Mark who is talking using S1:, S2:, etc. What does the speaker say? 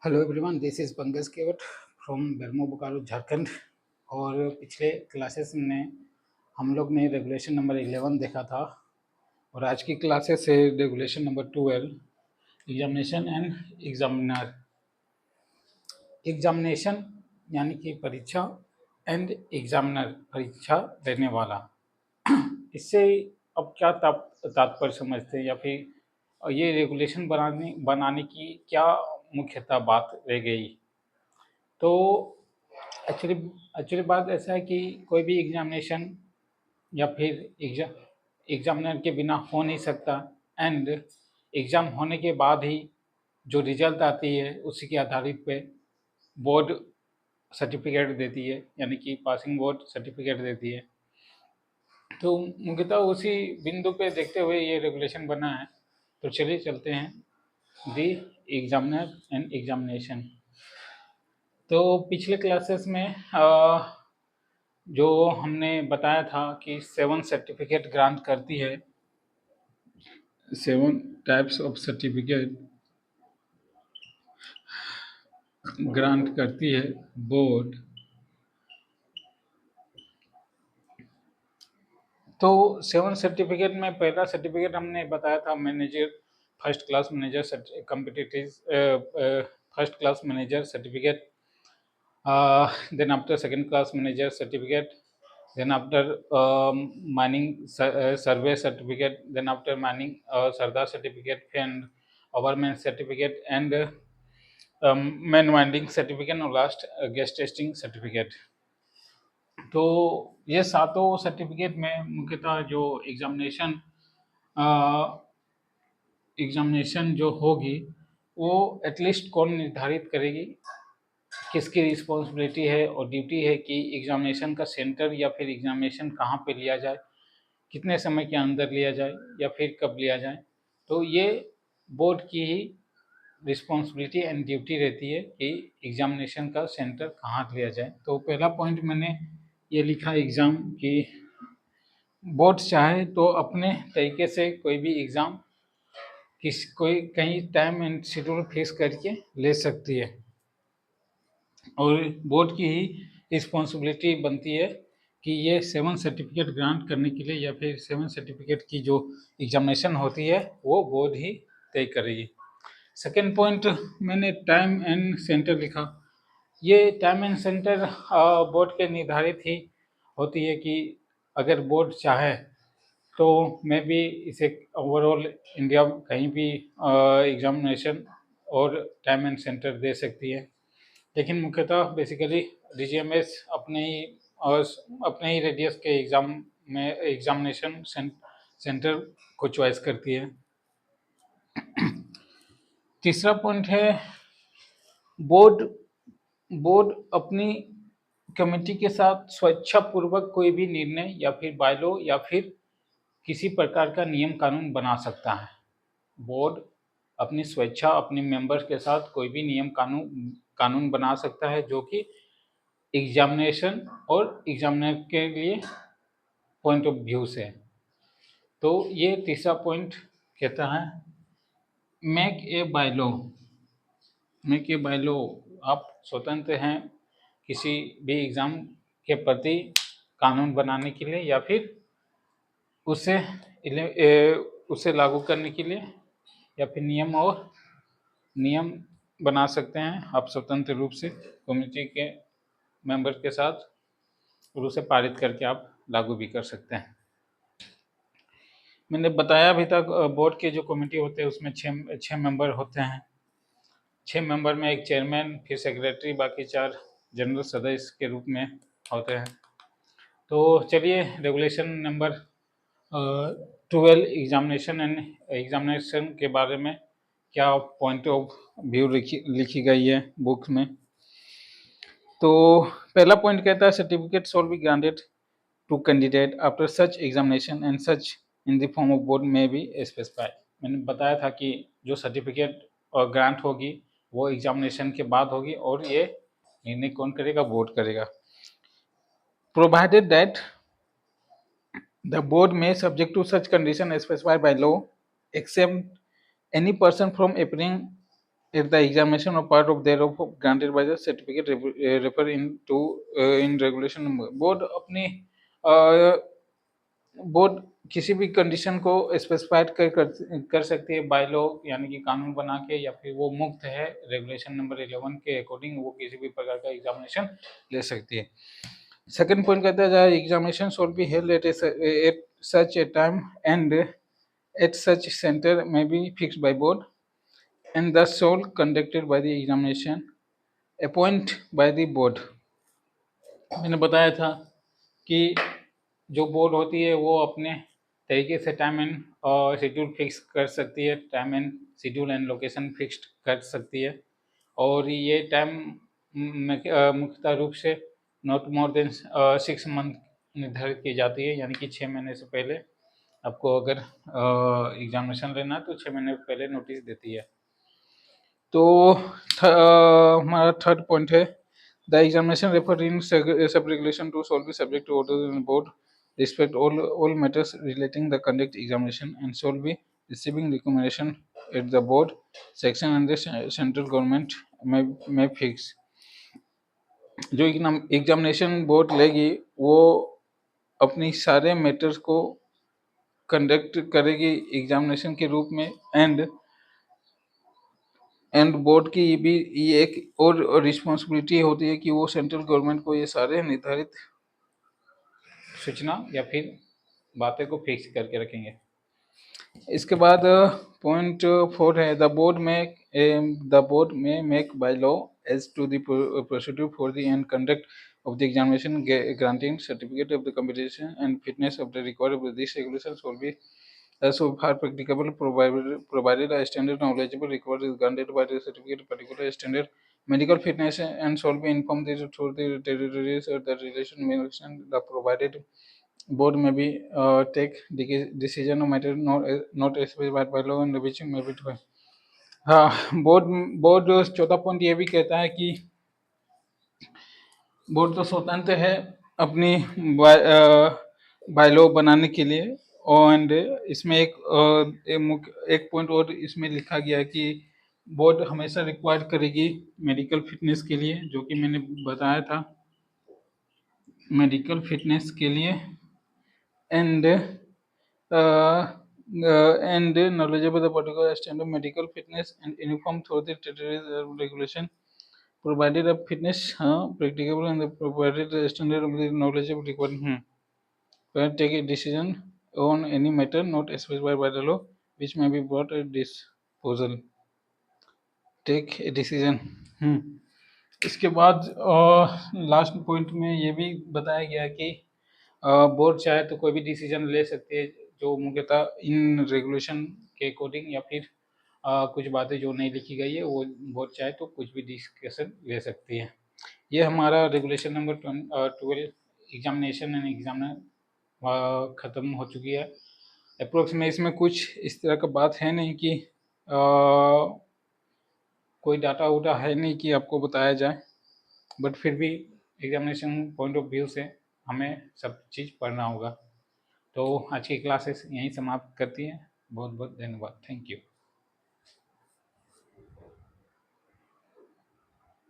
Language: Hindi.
S1: Hello everyone, this is Pankaj Kewat from Bermo Bokaro Jharkhand. और पिछले क्लासेस में हम लोग ने रेगुलेशन नंबर 11 देखा था और आज की क्लासेस है regulation number 12, examination and examiner. Examination यानी कि परीक्षा, एंड एग्जामिनर परीक्षा देने वाला। इससे अब क्या तात्पर्य समझते हैं, या फिर ये रेगुलेशन बनाने की क्या मुख्यतः बात रह गई। तो एक्चुअली एक्चुअली बात ऐसा है कि कोई भी एग्जामिनेशन या फिर एग्जामिनर के बिना हो नहीं सकता। एंड एग्ज़ाम होने के बाद ही जो रिजल्ट आती है उसी के आधारित पे बोर्ड सर्टिफिकेट देती है, यानी कि पासिंग बोर्ड सर्टिफिकेट देती है। तो मुख्यतः उसी बिंदु पे देखते हुए ये रेगुलेशन बना है। तो चलिए चलते हैं दी एग्जामिनर एंड एग्जामिनेशन। तो पिछले क्लासेस में जो हमने बताया था कि 7 सर्टिफिकेट ग्रांट करती है, 7 टाइप्स ऑफ सर्टिफिकेट ग्रांट करती है बोर्ड। तो 7 सर्टिफिकेट में पहला सर्टिफिकेट हमने बताया था manager, first class manager competitive first class manager certificate. then after second class manager certificate, then after mining survey certificate, then after mining sardar certificate, and overman certificate, and man winding certificate, और लास्ट गेस्ट टेस्टिंग सर्टिफिकेट। तो ये सातों सर्टिफिकेट में मुख्यतः जो एग्जामिनेशन जो होगी वो एटलीस्ट कौन निर्धारित करेगी, किसकी रिस्पॉन्सिबिलिटी है और ड्यूटी है कि एग्जामिनेशन का सेंटर या फिर एग्जामिनेशन कहाँ पे लिया जाए, कितने समय के अंदर लिया जाए या फिर कब लिया जाए। तो ये बोर्ड की ही रिस्पॉन्सिबिलिटी एंड ड्यूटी रहती है कि एग्जामिनेशन का सेंटर कहाँ लिया जाए। तो पहला पॉइंट मैंने ये लिखा एग्ज़ाम कि बोर्ड चाहे तो अपने तरीके से कोई भी एग्ज़ाम कोई कहीं टाइम एंड शेड्यूल फिक्स करके ले सकती है, और बोर्ड की ही रिस्पॉन्सिबिलिटी बनती है कि ये 7 सर्टिफिकेट ग्रांट करने के लिए या फिर 7 सर्टिफिकेट की जो एग्जामिनेशन होती है वो बोर्ड ही तय करेगी। सेकेंड पॉइंट मैंने टाइम एंड सेंटर लिखा। ये टाइम एंड सेंटर बोर्ड के निर्धारित ही होती है कि अगर बोर्ड चाहे तो मैं भी इसे ओवरऑल इंडिया कहीं भी एग्जामिनेशन और टाइम एंड सेंटर दे सकती है, लेकिन मुख्यतः बेसिकली डीजीएमएस अपने ही रेडियस के एग्ज़ाम में एग्जामिनेशन सेंटर को चॉइस करती है। तीसरा पॉइंट है बोर्ड अपनी कमेटी के साथ स्वेच्छापूर्वक कोई भी निर्णय या फिर बायलॉ या फिर किसी प्रकार का नियम कानून बना सकता है। बोर्ड अपनी स्वेच्छा अपने मेंबर्स के साथ कोई भी नियम कानून बना सकता है जो कि एग्जामिनेशन और एग्जामिनर के लिए पॉइंट ऑफ व्यू से। तो ये तीसरा पॉइंट कहता है मेक ए बायलॉ। आप स्वतंत्र हैं किसी भी एग्ज़ाम के प्रति कानून बनाने के लिए या फिर उसे लागू करने के लिए, या फिर नियम बना सकते हैं आप स्वतंत्र रूप से कम्युनिटी के मेंबर के साथ, और उसे पारित करके आप लागू भी कर सकते हैं। मैंने बताया अभी तक बोर्ड के जो कमेटी होते हैं उसमें छः मेंबर होते हैं। 6 मेंबर में एक चेयरमैन, फिर सेक्रेटरी, बाकी 4 जनरल सदस्य के रूप में होते हैं। तो चलिए रेगुलेशन नंबर 12 एग्जामिनेशन के बारे में क्या पॉइंट ऑफ व्यू लिखी गई है बुक में। तो पहला पॉइंट कहता है certificate shall be granted to candidate after such examination and such in the form of board may be specified. मैंने बताया था कि जो सर्टिफिकेट और ग्रांट होगी वो एग्जामिनेशन के बाद होगी, और ये निर्णय कौन करेगा, बोर्ड करेगा। Provided that the board may subject to such condition specified bylaw except any person from appearing if the examination or part of thereof granted by the certificate refer in regulation number. Board अपनी बोर्ड किसी भी कंडीशन को स्पेसिफाइड कर सकती है बाय लॉ, यानी कि कानून बना के, या फिर वो मुक्त है रेगुलेशन नंबर 11 के अकॉर्डिंग वो किसी भी प्रकार का एग्जामिनेशन ले सकती है। सेकंड पॉइंट कहता है examination shall be held at such a time and at such centre में be fixed by board and thus shall conducted by the examination appoint by the board। मैंने बताया था कि जो बोर्ड होती है वो अपने तरीके से टाइम एंड शेड्यूल फिक्स कर सकती है, time and schedule and location fixed कर सकती है, और ये टाइम मुख्यतः रूप से नॉट मोर देन 6 मंथ निर्धारित की जाती है, यानी कि 6 महीने से पहले आपको अगर एग्जामिनेशन लेना है तो 6 महीने पहले नोटिस देती है। तो हमारा थर्ड पॉइंट है the examination refer in sub regulation two shall be subject to order in board respect all matters relating the conduct examination and shall be receiving recommendation at the board section and the central government may fix। जो एग्जामिनेशन बोर्ड लेगी वो अपनी सारे मैटर्स को कंडक्ट करेगी एग्जामिनेशन के रूप में, एंड बोर्ड की भी ये एक और रिस्पॉन्सिबिलिटी होती है कि वो सेंट्रल गवर्नमेंट को ये सारे निर्धारित सूचना या फिर बातें को फिक्स करके रखेंगे। इसके बाद पॉइंट 4 है the board may make bylaw as to the procedure for the and conduct of the examination granting certificate of the competition and fitness of the required of these regulations will be as so far practicable provided a standard knowledgeable required is granted by the certificate particular standard medical fitness and shall be informed through the territories or the relation the provided board may be take decision no matter not specified by law and which may be to हाँ बोर्ड चौथा पॉइंट ये भी कहता है कि बोर्ड तो स्वतंत्र है अपनी बायलॉ बनाने के लिए, एंड इसमें एक पॉइंट और इसमें लिखा गया है कि बोर्ड हमेशा रिक्वायर करेगी मेडिकल फिटनेस के लिए, जो कि मैंने बताया था मेडिकल फिटनेस के लिए, and knowledgeable the particular standard medical fitness and uniform through the regulation provided a fitness practicable and the provided the standard of the knowledge required can take a decision on any matter not specified by the law which may be brought at disposal take a decision। इसके बाद लास्ट पॉइंट में ये भी बताया गया कि बोर्ड चाहे तो कोई भी डिसीजन ले सकती है जो मुख्यतः इन रेगुलेशन के अकॉर्डिंग, या फिर कुछ बातें जो नहीं लिखी गई है वो बोर्ड चाहे तो कुछ भी डिस्कशन ले सकती है। ये हमारा regulation number 12 examination and examiner ख़त्म हो चुकी है अप्रोक्स में। इसमें कुछ इस तरह का बात है नहीं कि कोई डाटा वूटा है नहीं कि आपको बताया जाए, बट फिर भी एग्जामिनेशन पॉइंट ऑफ व्यू से हमें सब चीज़ पढ़ना होगा। तो आज की क्लासेस यहीं समाप्त करती हैं। बहुत बहुत धन्यवाद। Thank you.